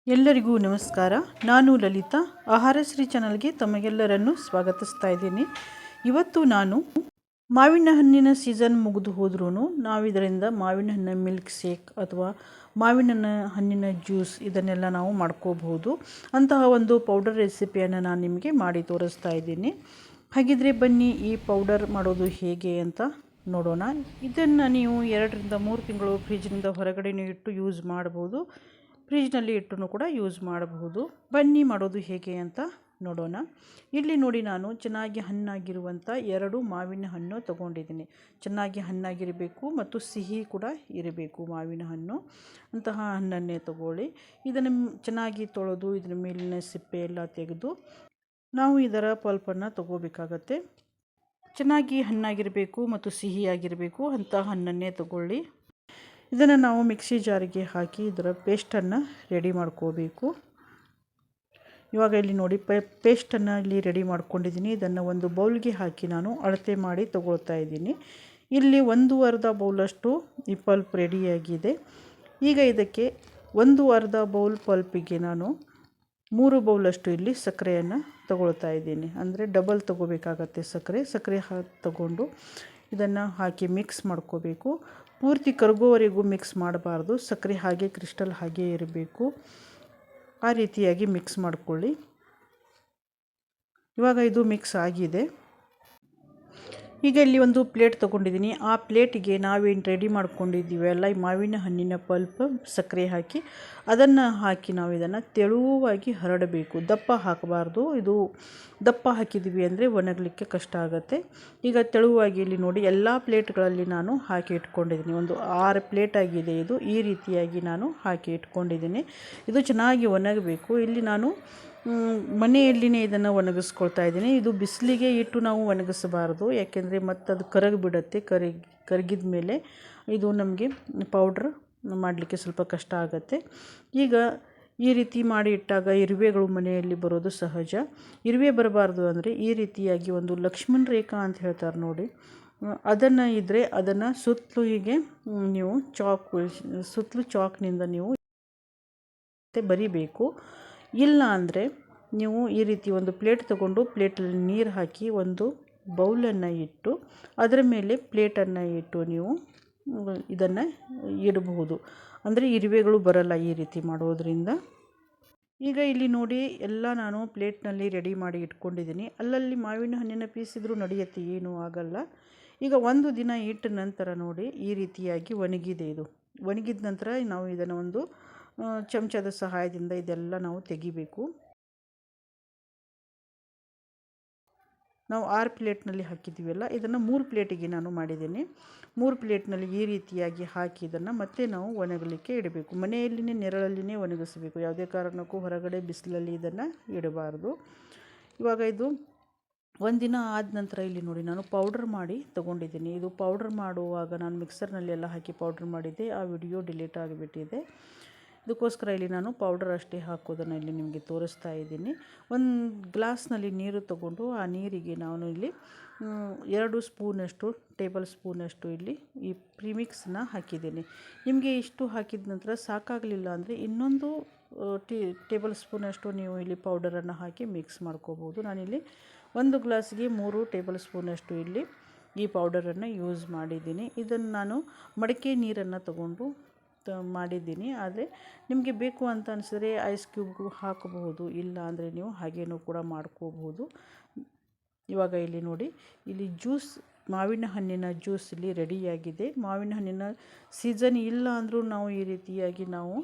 ಎಲ್ಲರಿಗೂ ನಮಸ್ಕಾರ. ನಾನು ಲಲಿತಾ. ಆಹಾರಶ್ರೀ ಚಾನಲ್ಗೆ ತಮಗೆಲ್ಲರನ್ನು ಸ್ವಾಗತಿಸ್ತಾ ಇದ್ದೀನಿ. ಇವತ್ತು ನಾನು ಮಾವಿನ ಹಣ್ಣಿನ ಸೀಸನ್ ಮುಗಿದು ಹೋದ್ರೂ ನಾವು ಇದರಿಂದ ಮಾವಿನ ಹಣ್ಣಿನ ಮಿಲ್ಕ್ ಶೇಕ್ ಅಥವಾ ಮಾವಿನ ಹಣ್ಣಿನ ಜ್ಯೂಸ್ ಇದನ್ನೆಲ್ಲ ನಾವು ಮಾಡ್ಕೋಬಹುದು. ಅಂತಹ ಒಂದು ಪೌಡರ್ ರೆಸಿಪಿಯನ್ನು ನಾನು ನಿಮಗೆ ಮಾಡಿ ತೋರಿಸ್ತಾ ಇದ್ದೀನಿ. ಹಾಗಿದ್ರೆ ಬನ್ನಿ ಈ ಪೌಡರ್ ಮಾಡೋದು ಹೇಗೆ ಅಂತ ನೋಡೋಣ. ಇದನ್ನು ನೀವು 2-3 ತಿಂಗಳು ಫ್ರಿಜ್ನಿಂದ ಹೊರಗಡೆ ಇಟ್ಟು ಯೂಸ್ ಮಾಡ್ಬೋದು. ಫ್ರಿಜ್ನಲ್ಲಿ ಇಟ್ಟು ಕೂಡ ಯೂಸ್ ಮಾಡಬಹುದು. ಬನ್ನಿ ಮಾಡೋದು ಹೇಗೆ ಅಂತ ನೋಡೋಣ. ಇಲ್ಲಿ ನೋಡಿ, ನಾನು ಚೆನ್ನಾಗಿ ಹಣ್ಣಾಗಿರುವಂಥ 2 ಮಾವಿನ ಹಣ್ಣು ತೊಗೊಂಡಿದ್ದೀನಿ. ಚೆನ್ನಾಗಿ ಹಣ್ಣಾಗಿರಬೇಕು ಮತ್ತು ಸಿಹಿ ಕೂಡ ಇರಬೇಕು ಮಾವಿನ ಹಣ್ಣು. ಅಂತಹ ಹಣ್ಣನ್ನೇ ತಗೊಳ್ಳಿ. ಇದನ್ನು ಚೆನ್ನಾಗಿ ತೊಳೆದು ಇದರ ಮೇಲಿನ ಸಿಪ್ಪೆ ಎಲ್ಲ ತೆಗೆದು ನಾವು ಇದರ ಪಲ್ಪನ್ನು ತಗೋಬೇಕಾಗತ್ತೆ. ಚೆನ್ನಾಗಿ ಹಣ್ಣಾಗಿರಬೇಕು ಮತ್ತು ಸಿಹಿಯಾಗಿರಬೇಕು ಅಂತಹ ಹಣ್ಣನ್ನೇ ತಗೊಳ್ಳಿ. ಇದನ್ನು ನಾವು ಮಿಕ್ಸಿ ಜಾರಿಗೆ ಹಾಕಿ ಇದರ ಪೇಸ್ಟನ್ನು ರೆಡಿ ಮಾಡ್ಕೋಬೇಕು. ಇವಾಗ ಇಲ್ಲಿ ನೋಡಿ, ಪೇಸ್ಟನ್ನು ಇಲ್ಲಿ ರೆಡಿ ಮಾಡ್ಕೊಂಡಿದ್ದೀನಿ. ಇದನ್ನು ಒಂದು ಬೌಲ್ಗೆ ಹಾಕಿ ನಾನು ಅಳತೆ ಮಾಡಿ ತಗೊಳ್ತಾ ಇದ್ದೀನಿ. ಇಲ್ಲಿ 1/2 ಬೌಲಷ್ಟು ಈ ಪಲ್ಪ್ ರೆಡಿಯಾಗಿದೆ. ಈಗ ಇದಕ್ಕೆ 1/2 ಬೌಲ್ ಪಲ್ಪಿಗೆ ನಾನು 3 ಬೌಲಷ್ಟು ಇಲ್ಲಿ ಸಕ್ಕರೆಯನ್ನು ತಗೊಳ್ತಾ ಇದ್ದೀನಿ. ಅಂದರೆ ಡಬಲ್ ತಗೋಬೇಕಾಗತ್ತೆ ಸಕ್ಕರೆ ತಗೊಂಡು ಇದನ್ನು ಹಾಕಿ ಮಿಕ್ಸ್ ಮಾಡ್ಕೋಬೇಕು. ಪೂರ್ತಿ ಕರಗೋವರೆಗೂ ಮಿಕ್ಸ್ ಮಾಡಬಾರ್ದು. ಸಕ್ಕರೆ ಹಾಗೆ ಕ್ರಿಸ್ಟಲ್ ಹಾಗೆ ಇರಬೇಕು. ಆ ರೀತಿಯಾಗಿ ಮಿಕ್ಸ್ ಮಾಡ್ಕೊಳ್ಳಿ. ಇವಾಗ ಇದು ಮಿಕ್ಸ್ ಆಗಿದೆ. ಈಗ ಇಲ್ಲಿ ಒಂದು ಪ್ಲೇಟ್ ತೊಗೊಂಡಿದ್ದೀನಿ. ಆ ಪ್ಲೇಟಿಗೆ ನಾವೇನು ರೆಡಿ ಮಾಡ್ಕೊಂಡಿದ್ದೀವಲ್ಲ ಈ ಮಾವಿನ ಹಣ್ಣಿನ ಪಲ್ಪ್, ಸಕ್ಕರೆ ಹಾಕಿ ಅದನ್ನು ಹಾಕಿ ನಾವು ಇದನ್ನು ತೆಳುವಾಗಿ ಹರಡಬೇಕು. ದಪ್ಪ ಹಾಕಬಾರ್ದು. ಇದು ದಪ್ಪ ಹಾಕಿದ್ದೀವಿ ಅಂದರೆ ಒಣಗಲಿಕ್ಕೆ ಕಷ್ಟ ಆಗುತ್ತೆ. ಈಗ ತೆಳುವಾಗಿ ಇಲ್ಲಿ ನೋಡಿ, ಎಲ್ಲ ಪ್ಲೇಟ್ಗಳಲ್ಲಿ ನಾನು ಹಾಕಿ ಇಟ್ಕೊಂಡಿದ್ದೀನಿ. ಒಂದು 6 ಪ್ಲೇಟ್ ಆಗಿದೆ ಇದು. ಈ ರೀತಿಯಾಗಿ ನಾನು ಹಾಕಿ ಇಟ್ಕೊಂಡಿದ್ದೀನಿ. ಇದು ಚೆನ್ನಾಗಿ ಒಣಗಬೇಕು. ಇಲ್ಲಿ ನಾನು ಮನೆಯಲ್ಲಿನೇ ಇದನ್ನು ಒಣಗಿಸ್ಕೊಳ್ತಾ ಇದ್ದೀನಿ. ಇದು ಬಿಸಿಲಿಗೆ ಇಟ್ಟು ನಾವು ಒಣಗಿಸಬಾರ್ದು, ಯಾಕೆಂದರೆ ಮತ್ತು ಅದು ಕರಗಿಬಿಡುತ್ತೆ. ಕರಗಿದ ಮೇಲೆ ಇದು ನಮಗೆ ಪೌಡ್ರ್ ಮಾಡಲಿಕ್ಕೆ ಸ್ವಲ್ಪ ಕಷ್ಟ ಆಗುತ್ತೆ. ಈಗ ಈ ರೀತಿ ಮಾಡಿ ಇಟ್ಟಾಗ ಇರುವೆಗಳು ಮನೆಯಲ್ಲಿ ಬರೋದು ಸಹಜ. ಇರುವೆ ಬರಬಾರ್ದು ಅಂದರೆ ಈ ರೀತಿಯಾಗಿ ಒಂದು ಲಕ್ಷ್ಮಣ ರೇಖಾ ಅಂತ ಹೇಳ್ತಾರೆ ನೋಡಿ, ಅದನ್ನು ಇದ್ದರೆ ಅದನ್ನು ಸುತ್ತಲೂ ಹೀಗೆ ನೀವು ಸುತ್ತಲೂ ಚಾಕ್ನಿಂದ ನೀವು ಬರಿಬೇಕು. ಇಲ್ಲ ಅಂದರೆ ನೀವು ಈ ರೀತಿ ಒಂದು ಪ್ಲೇಟ್ ತಗೊಂಡು ಪ್ಲೇಟಲ್ಲಿ ನೀರು ಹಾಕಿ ಒಂದು ಬೌಲನ್ನು ಇಟ್ಟು ಅದರ ಮೇಲೆ ಪ್ಲೇಟನ್ನು ಇಟ್ಟು ನೀವು ಇದನ್ನು ಇಡಬಹುದು. ಅಂದರೆ ಇರುವೆಗಳು ಬರಲ್ಲ ಈ ರೀತಿ ಮಾಡೋದ್ರಿಂದ. ಈಗ ಇಲ್ಲಿ ನೋಡಿ, ಎಲ್ಲ ನಾನು ಪ್ಲೇಟ್ನಲ್ಲಿ ರೆಡಿ ಮಾಡಿ ಇಟ್ಕೊಂಡಿದ್ದೀನಿ. ಅಲ್ಲಲ್ಲಿ ಮಾವಿನ ಹಣ್ಣಿನ ಪೀಸ್ ಇದ್ರೂ ನಡೆಯುತ್ತೆ, ಏನೂ ಆಗಲ್ಲ. ಈಗ 1 ದಿನ ಇಟ್ಟ ನಂತರ ನೋಡಿ ಈ ರೀತಿಯಾಗಿ ಒಣಗಿದೆ. ಇದು ಒಣಗಿದ ನಂತರ ನಾವು ಇದನ್ನು ಒಂದು ಚಮಚದ ಸಹಾಯದಿಂದ ಇದೆಲ್ಲ ನಾವು ತೆಗಿಬೇಕು. ನಾವು 6 ಪ್ಲೇಟ್ನಲ್ಲಿ ಹಾಕಿದ್ದೀವಲ್ಲ, ಇದನ್ನು 3 ಪ್ಲೇಟಿಗೆ ನಾನು ಮಾಡಿದ್ದೀನಿ. 3 ಪ್ಲೇಟ್ನಲ್ಲಿ ಈ ರೀತಿಯಾಗಿ ಹಾಕಿ ಇದನ್ನು ಮತ್ತೆ ನಾವು ಒಣಗಲಿಕ್ಕೆ ಇಡಬೇಕು. ಮನೆಯಲ್ಲಿನೇ ನೆರಳಲ್ಲಿನೇ ಒಣಗಿಸಬೇಕು. ಯಾವುದೇ ಕಾರಣಕ್ಕೂ ಹೊರಗಡೆ ಬಿಸಿಲಲ್ಲಿ ಇದನ್ನು ಇಡಬಾರ್ದು. ಇವಾಗ ಇದು 1 ದಿನ ಆದ ನಂತರ ಇಲ್ಲಿ ನೋಡಿ, ನಾನು ಪೌಡ್ರ್ ಮಾಡಿ ತೊಗೊಂಡಿದ್ದೀನಿ. ಇದು ಪೌಡ್ರ್ ಮಾಡುವಾಗ ನಾನು ಮಿಕ್ಸರ್ನಲ್ಲಿ ಎಲ್ಲ ಹಾಕಿ ಪೌಡ್ರ್ ಮಾಡಿದ್ದೆ. ಆ ವಿಡಿಯೋ ಡಿಲೀಟ್ ಆಗಿಬಿಟ್ಟಿದೆ. ಇದಕ್ಕೋಸ್ಕರ ಇಲ್ಲಿ ನಾನು ಪೌಡರ್ ಅಷ್ಟೇ ಹಾಕೋದನ್ನು ಇಲ್ಲಿ ನಿಮಗೆ ತೋರಿಸ್ತಾ ಇದ್ದೀನಿ. ಒಂದು ಗ್ಲಾಸ್ನಲ್ಲಿ ನೀರು ತಗೊಂಡು ಆ ನೀರಿಗೆ ನಾನು ಇಲ್ಲಿ 2 ಟೇಬಲ್ ಸ್ಪೂನಷ್ಟು ಇಲ್ಲಿ ಈ ಪ್ರಿಮಿಕ್ಸನ್ನ ಹಾಕಿದ್ದೀನಿ. ನಿಮಗೆ ಇಷ್ಟು ಹಾಕಿದ ನಂತರ ಸಾಕಾಗಲಿಲ್ಲ ಅಂದರೆ ಇನ್ನೊಂದು ಟೇಬಲ್ ಸ್ಪೂನಷ್ಟು ನೀವು ಇಲ್ಲಿ ಪೌಡರನ್ನು ಹಾಕಿ ಮಿಕ್ಸ್ ಮಾಡ್ಕೋಬೋದು. ನಾನಿಲ್ಲಿ 1 ಗ್ಲಾಸ್ಗೆ 3 ಟೇಬಲ್ ಸ್ಪೂನಷ್ಟು ಇಲ್ಲಿ ಈ ಪೌಡರನ್ನು ಯೂಸ್ ಮಾಡಿದ್ದೀನಿ. ಇದನ್ನು ನಾನು ಮಡಿಕೆ ನೀರನ್ನು ತಗೊಂಡು ಮಾಡಿದ್ದೀನಿ. ಆದರೆ ನಿಮಗೆ ಬೇಕು ಅಂತ ಅನಿಸಿದ್ರೆ ಐಸ್ ಕ್ಯೂಬ್ಗೂ ಹಾಕಬಹುದು, ಇಲ್ಲ ಅಂದರೆ ನೀವು ಹಾಗೇನೂ ಕೂಡ ಮಾಡ್ಕೋಬಹುದು. ಇವಾಗ ಇಲ್ಲಿ ನೋಡಿ, ಇಲ್ಲಿ ಮಾವಿನ ಹಣ್ಣಿನ ಜ್ಯೂಸ್ ಇಲ್ಲಿ ರೆಡಿಯಾಗಿದೆ. ಮಾವಿನ ಹಣ್ಣಿನ ಸೀಸನ್ ಇಲ್ಲ ಅಂದರೂ ನಾವು ಈ ರೀತಿಯಾಗಿ ನಾವು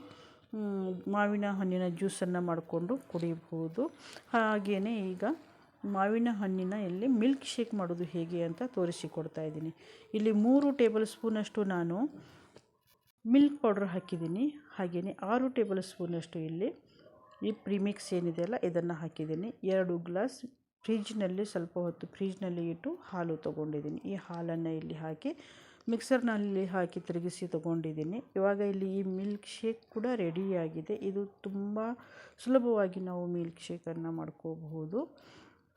ಮಾವಿನ ಹಣ್ಣಿನ ಜ್ಯೂಸನ್ನು ಮಾಡಿಕೊಂಡು ಕುಡಿಯಬಹುದು. ಹಾಗೆಯೇ ಈಗ ಮಾವಿನ ಹಣ್ಣಿನ ಇಲ್ಲಿ ಮಿಲ್ಕ್ ಶೇಕ್ ಮಾಡೋದು ಹೇಗೆ ಅಂತ ತೋರಿಸಿಕೊಡ್ತಾ ಇದ್ದೀನಿ. ಇಲ್ಲಿ 3 ಟೇಬಲ್ ಸ್ಪೂನಷ್ಟು ನಾನು ಮಿಲ್ಕ್ ಪೌಡರ್ ಹಾಕಿದ್ದೀನಿ. ಹಾಗೆಯೇ 6 ಟೇಬಲ್ ಸ್ಪೂನಷ್ಟು ಇಲ್ಲಿ ಈ ಪ್ರಿಮಿಕ್ಸ್ ಏನಿದೆಯಲ್ಲ ಇದನ್ನು ಹಾಕಿದ್ದೀನಿ. 2 ಗ್ಲಾಸ್ ಫ್ರಿಜ್ನಲ್ಲಿ ಸ್ವಲ್ಪ ಹೊತ್ತು ಫ್ರಿಜ್ನಲ್ಲಿ ಇಟ್ಟು ಹಾಲು ತೊಗೊಂಡಿದ್ದೀನಿ. ಈ ಹಾಲನ್ನು ಇಲ್ಲಿ ಹಾಕಿ ಮಿಕ್ಸರ್ನಲ್ಲಿ ಹಾಕಿ ತಿರುಗಿಸಿ ತೊಗೊಂಡಿದ್ದೀನಿ. ಇವಾಗ ಇಲ್ಲಿ ಈ ಮಿಲ್ಕ್ ಶೇಕ್ ಕೂಡ ರೆಡಿಯಾಗಿದೆ. ಇದು ತುಂಬ ಸುಲಭವಾಗಿ ನಾವು ಮಿಲ್ಕ್ ಶೇಕನ್ನು ಮಾಡ್ಕೋಬಹುದು.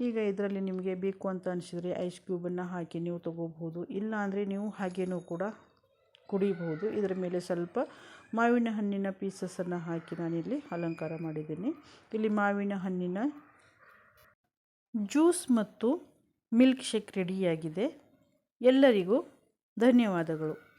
ಈಗ ಇದರಲ್ಲಿ ನಿಮಗೆ ಬೇಕು ಅಂತ ಅನಿಸಿದರೆ ಐಸ್ ಕ್ಯೂಬನ್ನು ಹಾಕಿ ನೀವು ತೊಗೋಬಹುದು, ಇಲ್ಲ ಅಂದರೆ ನೀವು ಹಾಗೇನೂ ಕೂಡ ಕುಡಿಬಹುದು. ಇದರ ಮೇಲೆ ಸ್ವಲ್ಪ ಮಾವಿನ ಹಣ್ಣಿನ ಪೀಸಸನ್ನು ಹಾಕಿ ನಾನಿಲ್ಲಿ ಅಲಂಕಾರ ಮಾಡಿದ್ದೀನಿ. ಇಲ್ಲಿ ಮಾವಿನ ಹಣ್ಣಿನ ಜ್ಯೂಸ್ ಮತ್ತು ಮಿಲ್ಕ್ ಶೇಕ್ ರೆಡಿಯಾಗಿದೆ. ಎಲ್ಲರಿಗೂ ಧನ್ಯವಾದಗಳು.